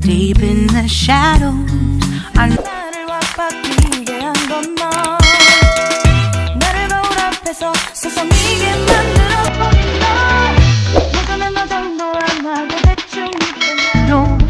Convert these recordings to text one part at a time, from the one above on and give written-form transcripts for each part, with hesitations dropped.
deep in the shadows. 나를 왁박이게 한 건 너. 나를 거울 앞에서 서성이게 만들어버린 너. 예전에 너 정도 아마도 대충 있던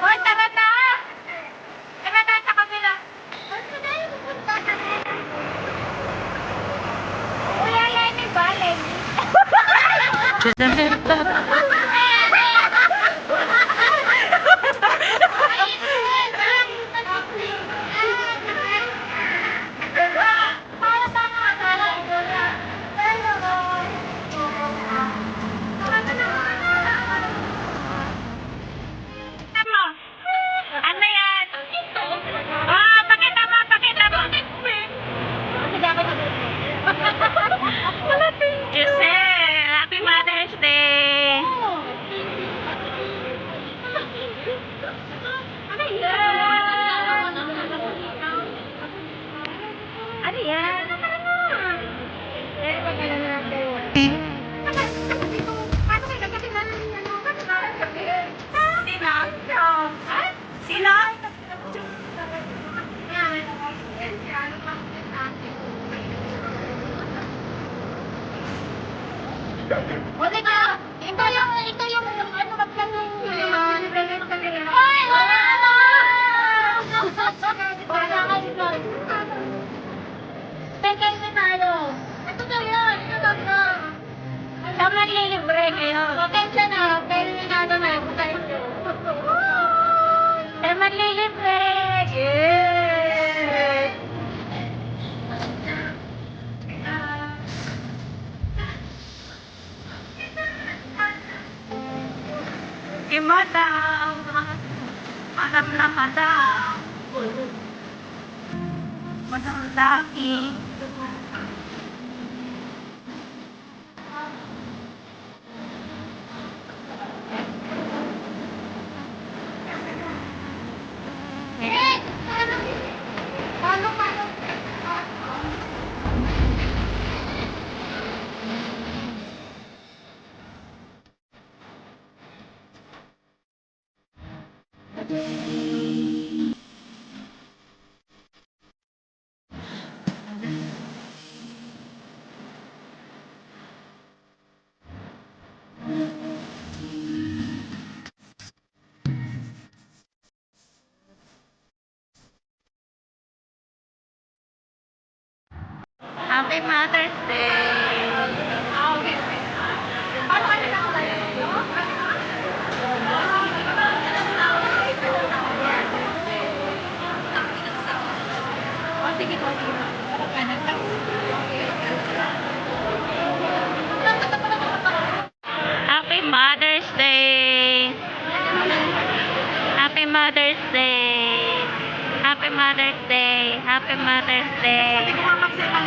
Hoy, tara na! Tara na sa kabila! Saan ka tayo pupunta? Kuya Lenny ba, Lenny? Ano yan? Ah, pakita mo, pakita mo. Giselle, Happy Mother's Day. Ano yan? Ano yan? Sino? O, teka! Ito yung ano magkano Ay! Wala na! Teka yung nanalo. Ito na yun! Ito na! Siya maglilibre ngayon. Patensya na, pero nanalo na ako tayo. Siya maglilibre! Yeah! Madam, madam na madam, madam lagi. Paano? Happy Mother's Day! Happy Mother's Day! Happy Mother's Day! Happy Mother's Day! Happy Mother's Day!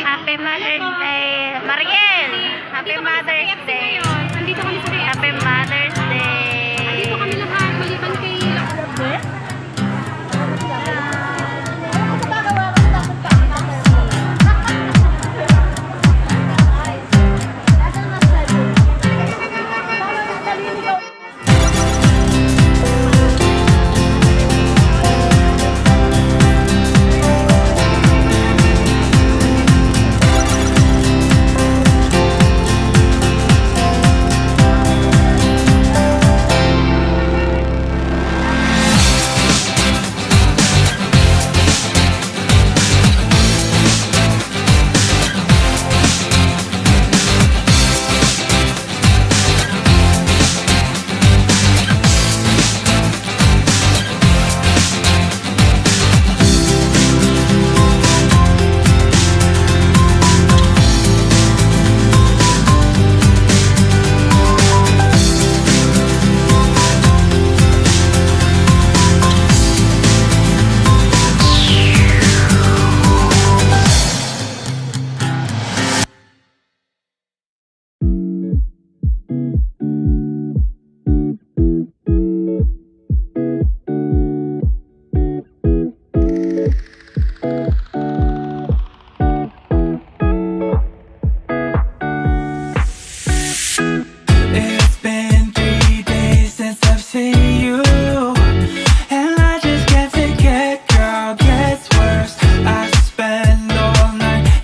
Happy Mother's Day! Mariel! Happy Mother's Day! Nandito kami sa Happy Mother's Day! Nandito kami lahat, maliban kay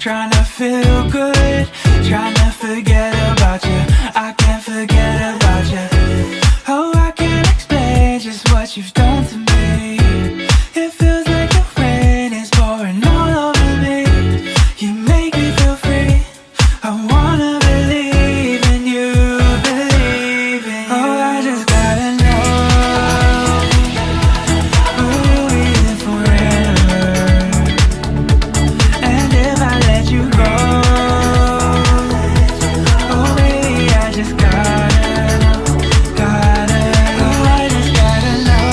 trying to feel good, trying to forget about you. I can't forget about you. Oh, I can't explain just what you've done to me. It feels like the rain is pouring all over me. You make me feel free. I wanna believe in you, believe in you. Oh, I just gotta know, will you be here forever? And if I let you go, oh baby, I just gotta know, oh I just gotta know,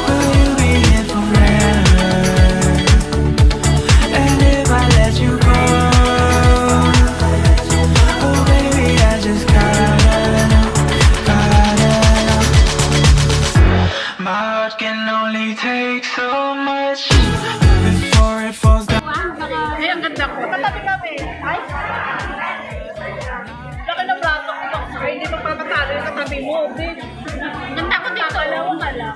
will you be here forever? And if I let you go, oh baby, I just gotta know. My heart can only take so much before it falls down. Ay, ang ganda ko. Katabi kami. Ay! Laki ng braso ko. Ay, hindi magpapatalo yung katabi mo. Bitch. Ganda ko dito. Kakalawa ka lang.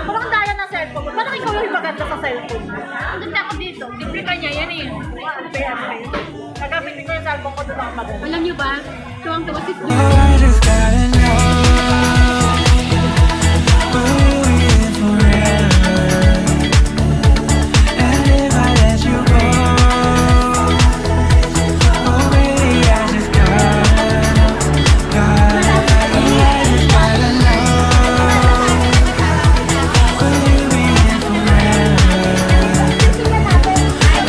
Parang daya ng cellphone mo. Parang ikaw yung maganda sa cellphone mo. Ang ganda ko dito. Libre ka niya yan eh. Nagamitin ko yung cellphone ko doon ako maganda. Alam niyo ba? Tuwang-tuwa si Oh, I just gotta know, will you be here forever? And if I let you go, oh baby, I just gotta know, I just gotta know, will you be here forever?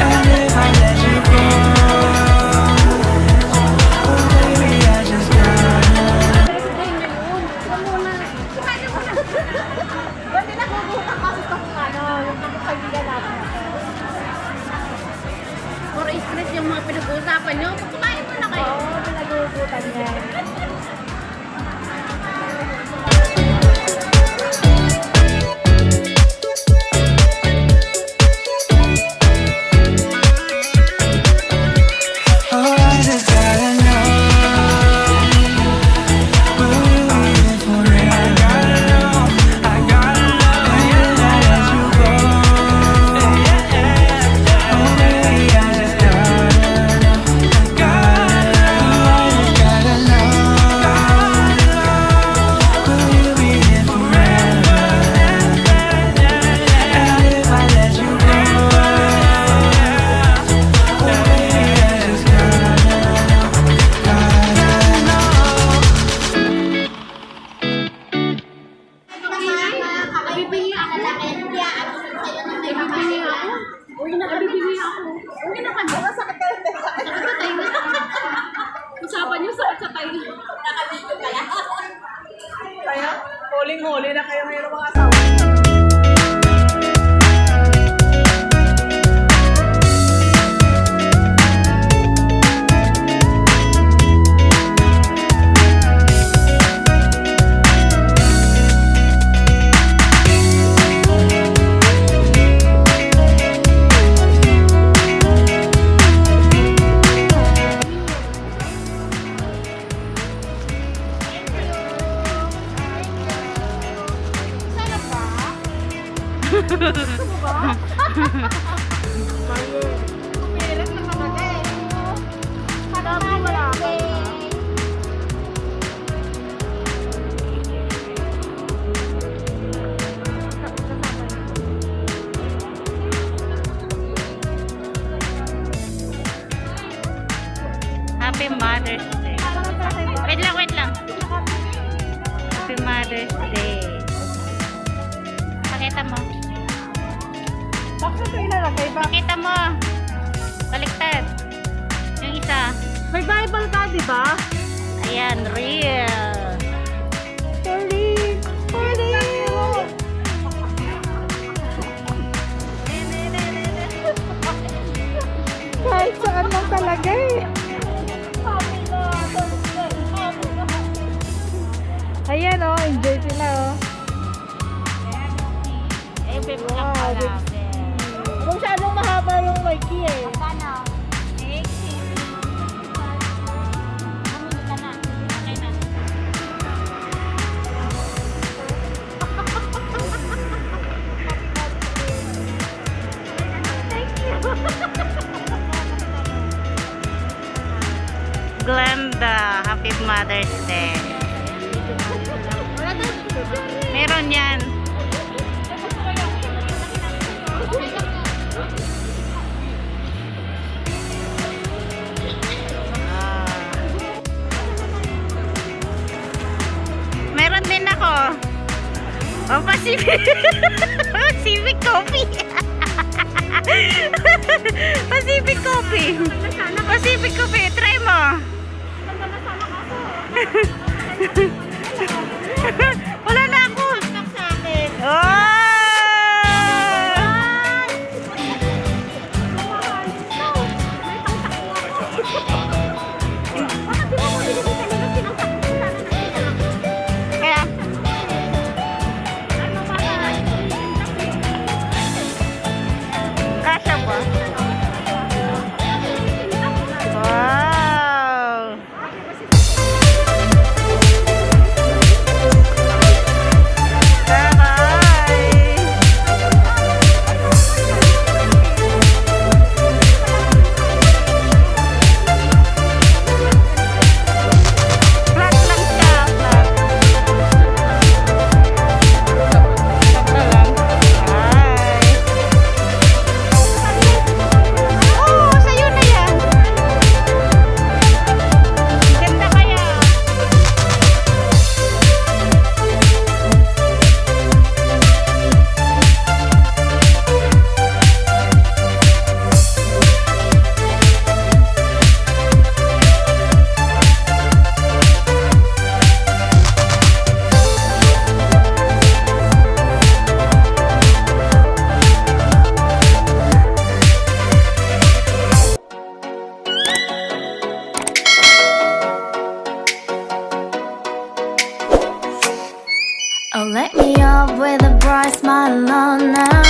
And if I let you go, oh baby, I just gotta know. Ba't nagugutak kasi itong yung kaibigan natin? Puro stress yung mga pinag-uusapan nyo. Kumain mo na kayo. Oo, pinagugutan niya. Oh, I just gotta know, will you be here forever? I gotta know, and if I let you go, oh baby, I just gotta know, I just gotta know, will you be here forever? And if I let you go, oh baby, I just gotta know. Nabibili ako. Nabibili ako. Uy, nabibili ako. Uy, nakagala. Sakit ka rin. Sakit sa tayo. Usapan niyo, sakit sa tayo. Nakabigyo kaya. Kaya, huling-huli na kayo ngayon ng mga asawa. Pilit na talaga eh. Sabi wala ka. Happy Mother's Day. Wait lang. Happy Mother's Day. Pakita mo. Bakit ito ilalagay ba? Pakita mo. Baliktad. Yung isa. May Bible ka, di ba? Ayan, real. Sorry. Kahit saan lang talaga eh. Ayan oh, enjoy sila oh. Eh, babe, Wow, lang pala. babe. Masyadong mahaba yung Mikey eh. Paano? Mamili ka na. Okay na. Mother's Day. Meron yan. Meron din ako. Oh, Pacific. Pacific Coffee. Pacific Coffee. Pacific Coffee. Try mo. Wala na ako. Oh! Kaya, kasya ba? Wow! Flat lang siya, flat. Sakto lang. Ay. Oo, sa'yo na yan. Ganda kaya. Oh, let me up with a bright smile on now.